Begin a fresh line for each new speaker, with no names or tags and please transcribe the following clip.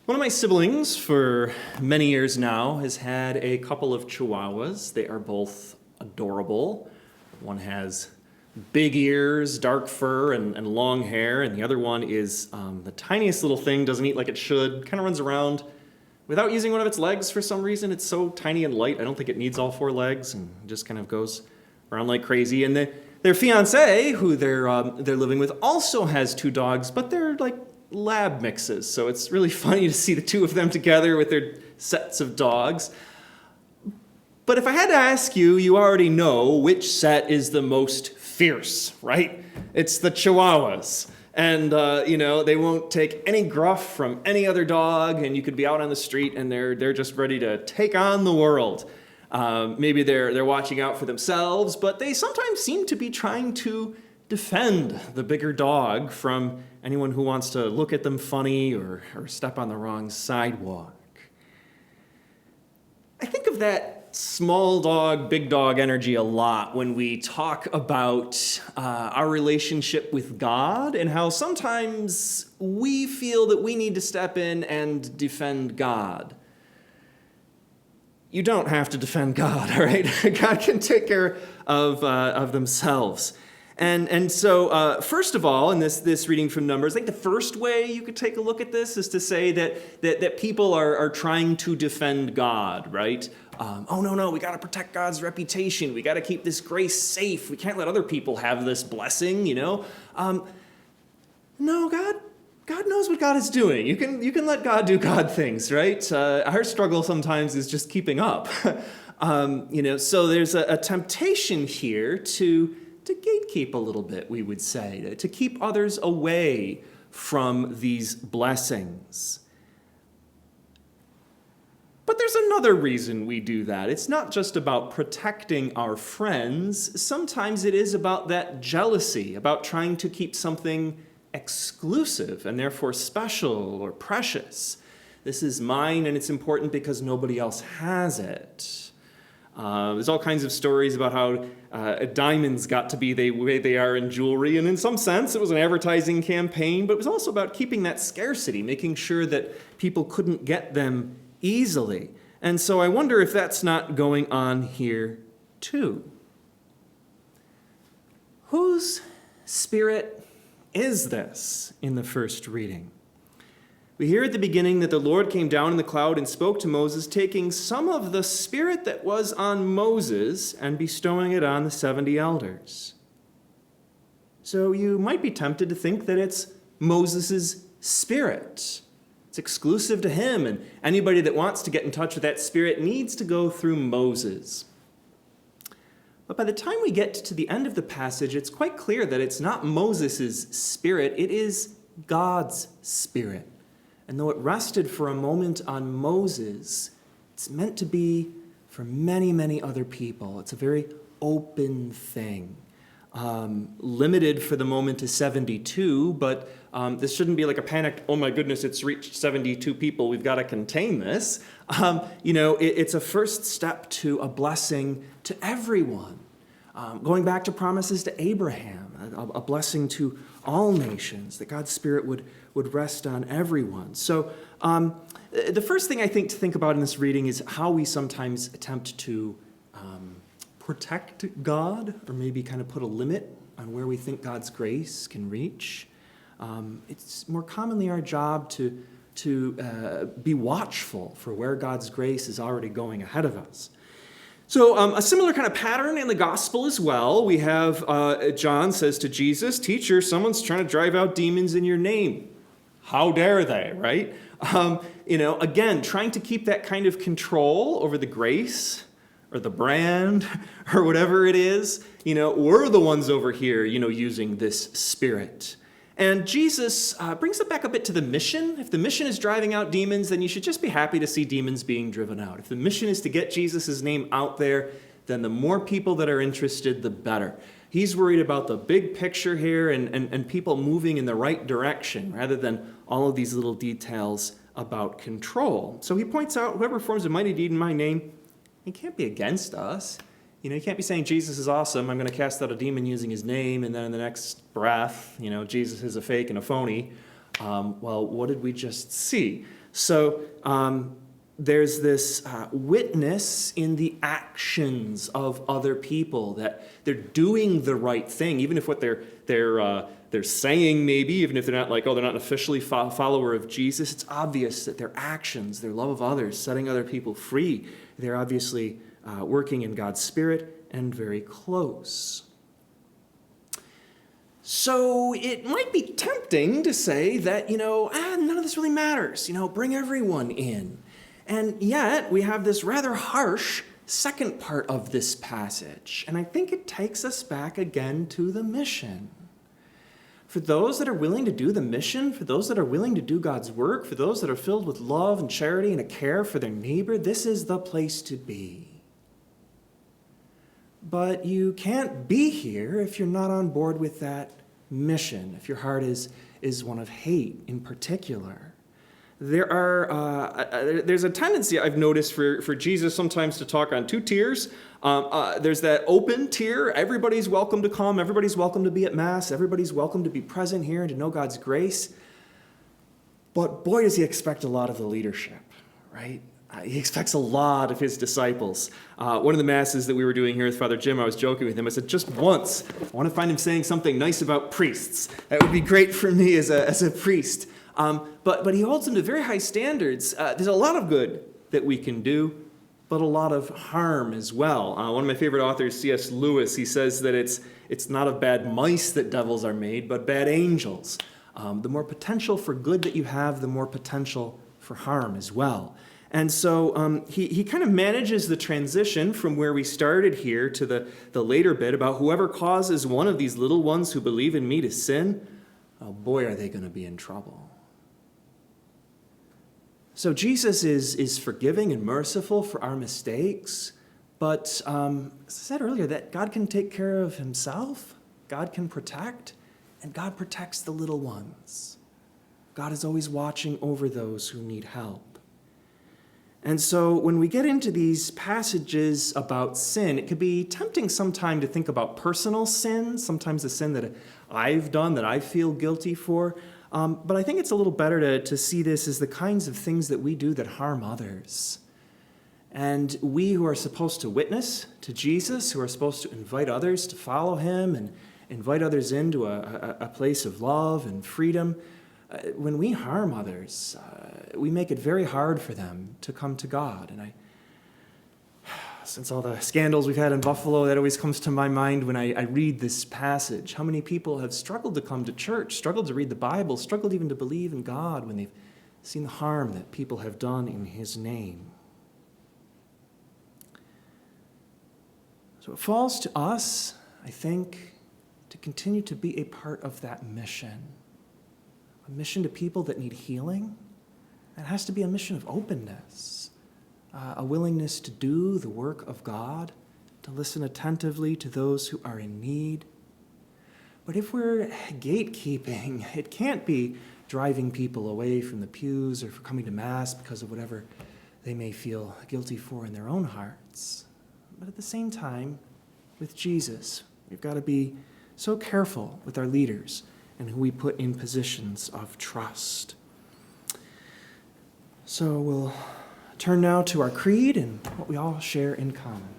One of my siblings for many years now has had a couple of Chihuahuas. They are both adorable. One has big ears, dark fur, and long hair, and the other one is the tiniest little thing, doesn't eat like it should, kind of runs around without using one of its legs for some reason. It's so tiny and light, I don't think it needs all four legs, and just kind of goes around like crazy. And their fiancé, who they're living with, also has two dogs, but they're like lab mixes, so it's really funny to see the two of them together with their sets of dogs. But if I had to ask you, you already know which set is the most fierce, right? It's the Chihuahuas. And, they won't take any gruff from any other dog, and you could be out on the street and they're just ready to take on the world. Maybe they're watching out for themselves, but they sometimes seem to be trying to defend the bigger dog from anyone who wants to look at them funny or step on the wrong sidewalk. I think of that small dog, big dog energy a lot when we talk about our relationship with God and how sometimes we feel that we need to step in and defend God. You don't have to defend God, all right? God can take care of themselves. And so, first of all, in this reading from Numbers, I think the first way you could take a look at this is to say that people are trying to defend God, right? No, we got to protect God's reputation. We got to keep this grace safe. We can't let other people have this blessing, No, God knows what God is doing. You can let God do God things, right? Our struggle sometimes is just keeping up. So there's a temptation here to gatekeep a little bit, we would say, to keep others away from these blessings. But there's another reason we do that. It's not just about protecting our friends. Sometimes it is about that jealousy, about trying to keep something exclusive and therefore special or precious. This is mine and it's important because nobody else has it. There's all kinds of stories about how diamonds got to be the way they are in jewelry, and in some sense it was an advertising campaign, but it was also about keeping that scarcity, making sure that people couldn't get them easily. And so I wonder if that's not going on here too. Whose spirit is this in the first reading? We hear at the beginning that the Lord came down in the cloud and spoke to Moses, taking some of the spirit that was on Moses and bestowing it on the 70 elders. So you might be tempted to think that it's Moses' spirit. It's exclusive to him, and anybody that wants to get in touch with that spirit needs to go through Moses. But by the time we get to the end of the passage, it's quite clear that it's not Moses' spirit, it is God's spirit. And though it rested for a moment on Moses, it's meant to be for many, many other people. It's a very open thing. Limited for the moment to 72, but this shouldn't be like a panicked, oh my goodness, it's reached 72 people, we've got to contain this. It's a first step to a blessing to everyone. Going back to promises to Abraham, a blessing to all nations, that God's Spirit would rest on everyone. So the first thing I think to think about in this reading is how we sometimes attempt to protect God, or maybe kind of put a limit on where we think God's grace can reach. It's more commonly our job to be watchful for where God's grace is already going ahead of us. So a similar kind of pattern in the gospel as well. We have John says to Jesus, "Teacher, someone's trying to drive out demons in your name." How dare they, right? Again, trying to keep that kind of control over the grace or the brand or whatever it is. We're the ones over here, using this spirit. And Jesus brings it back a bit to the mission. If the mission is driving out demons, then you should just be happy to see demons being driven out. If the mission is to get Jesus' name out there, then the more people that are interested, the better. He's worried about the big picture here and people moving in the right direction rather than all of these little details about control. So he points out, whoever performs a mighty deed in my name, he can't be against us. You can't be saying Jesus is awesome, I'm going to cast out a demon using his name, and then in the next breath, Jesus is a fake and a phony. Well, what did we just see? So there's this witness in the actions of other people, that they're doing the right thing, even if what they're saying, maybe, even if they're not like, oh, they're not an officially follower of Jesus. It's obvious that their actions, their love of others, setting other people free, they're obviously working in God's Spirit and very close. So it might be tempting to say that, none of this really matters. Bring everyone in. And yet we have this rather harsh second part of this passage. And I think it takes us back again to the mission. For those that are willing to do the mission, for those that are willing to do God's work, for those that are filled with love and charity and a care for their neighbor, this is the place to be. But you can't be here if you're not on board with that mission, if your heart is one of hate in particular. There's a tendency I've noticed for Jesus sometimes to talk on two tiers. There's that open tier. Everybody's welcome to come. Everybody's welcome to be at Mass. Everybody's welcome to be present here and to know God's grace. But boy, does he expect a lot of the leadership, right? He expects a lot of his disciples. One of the Masses that we were doing here with Father Jim, I was joking with him. I said, just once, I want to find him saying something nice about priests. That would be great for me as a priest. But he holds them to very high standards. There's a lot of good that we can do, but a lot of harm as well. One of my favorite authors, C.S. Lewis, he says that it's not of bad mice that devils are made, but bad angels. The more potential for good that you have, the more potential for harm as well. And so he kind of manages the transition from where we started here to the later bit about whoever causes one of these little ones who believe in me to sin, oh boy, are they going to be in trouble. So Jesus is forgiving and merciful for our mistakes, but as I said earlier, that God can take care of himself, God can protect, and God protects the little ones. God is always watching over those who need help. And so when we get into these passages about sin, it could be tempting sometime to think about personal sin, sometimes the sin that I've done that I feel guilty for. But I think it's a little better to see this as the kinds of things that we do that harm others. And we who are supposed to witness to Jesus, who are supposed to invite others to follow him and invite others into a place of love and freedom, when we harm others, we make it very hard for them to come to God. And since all the scandals we've had in Buffalo, that always comes to my mind when I read this passage. How many people have struggled to come to church, struggled to read the Bible, struggled even to believe in God when they've seen the harm that people have done in his name. So it falls to us, I think, to continue to be a part of that mission. A mission to people that need healing. It has to be a mission of openness, a willingness to do the work of God, to listen attentively to those who are in need. But if we're gatekeeping, it can't be driving people away from the pews or for coming to Mass because of whatever they may feel guilty for in their own hearts. But at the same time, with Jesus, we've got to be so careful with our leaders and who we put in positions of trust. So we'll turn now to our creed and what we all share in common.